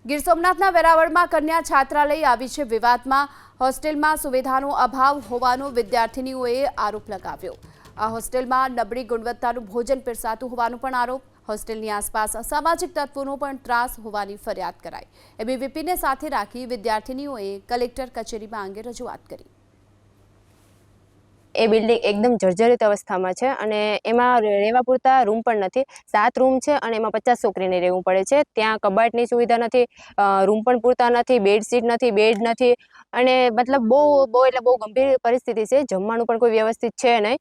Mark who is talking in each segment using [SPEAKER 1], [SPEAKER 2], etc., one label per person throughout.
[SPEAKER 1] ગીર સોમનાથના વેરાવળમાં કન્યા છાત્રાલય આવી છે વિવાદમાં। હોસ્ટેલમાં સુવિધાનો અભાવ હોવાનો વિદ્યાર્થીનીઓએ આરોપ લગાવ્યો। આ હોસ્ટેલમાં નબળી ગુણવત્તાનું ભોજન પીરસાતું હોવાનો પણ આરોપ। હોસ્ટેલની આસપાસ અસામાજિક તત્વોનો પણ ત્રાસ હોવાની ફરિયાદ કરાઈ। એબીવીપીને સાથે રાખી વિદ્યાર્થીનીઓએ કલેક્ટર કચેરીમાં અંગે રજૂઆત કરી।
[SPEAKER 2] એ બિલ્ડિંગ एकदम જર્જરિત અવસ્થામાં છે અને એમાં રહેવા પૂરતા રૂમ પણ નથી। 7 રૂમ છે અને એમાં 50 છોકરીને રહેવું પડે છે। ત્યાં કબાટની સુવિધા નથી, રૂમ પણ પૂરતા નથી, બેડશીટ નથી, બેડ નથી અને મતલબ બહુ ગંભીર પરિસ્થિતિ છે। જમવાનું પણ કોઈ વ્યવસ્થિત છે નહીં।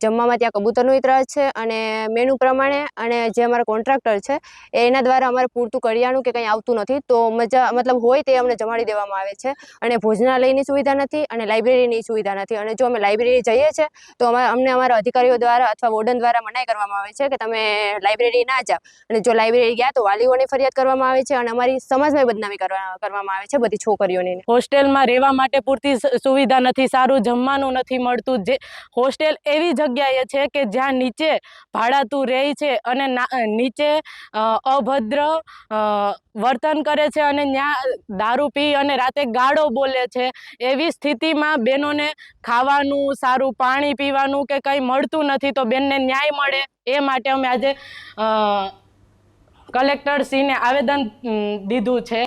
[SPEAKER 2] જમવામાં ત્યાં કબૂતરનો ત્રાસ છે અને મેનુ પ્રમાણે અને જે અમારા કોન્ટ્રાક્ટર છે એના દ્વારા અમારે પૂરતું કરિયાણું કે કંઈ આવતું નથી। તો મતલબ હોય તે અમને જમાડી દેવામાં આવે છે અને ભોજનાલયની સુવિધા નથી અને લાઇબ્રેરીની સુવિધા નથી। અને જો અમે લાઇબ્રેરી જઈએ છે તો અમને અમારા અધિકારીઓ દ્વારા અથવા વોર્ડન દ્વારા મનાઈ કરવામાં આવે છે કે તમે લાઇબ્રેરી ના જાઓ। અને જો લાઇબ્રેરી ગયા તો વાલીઓને ફરિયાદ કરવામાં આવે છે અને અમારી સમાજમાં બદનામી કરવામાં આવે છે બધી છોકરીઓની।
[SPEAKER 3] હોસ્ટેલમાં રહેવા માટે પૂરતી સુવિધા નથી, સારું જમવાનું નથી મળતું। જે હોસ્ટેલ એવી જગ્યાએ છે કે જ્યાં નીચે ભાડાતું રહે છે અને નીચે અભદ્ર વર્તન કરે છે અને ત્યાં દારૂ પી અને રાતે ગાળો બોલે છે। એવી સ્થિતિમાં બહેનોને ખાવાનું, સારું પાણી પીવાનું કે કંઈ મળતું નથી। તો બેનને ન્યાય મળે એ માટે અમે આજે કલેક્ટરશ્રીને આવેદન દીધું છે।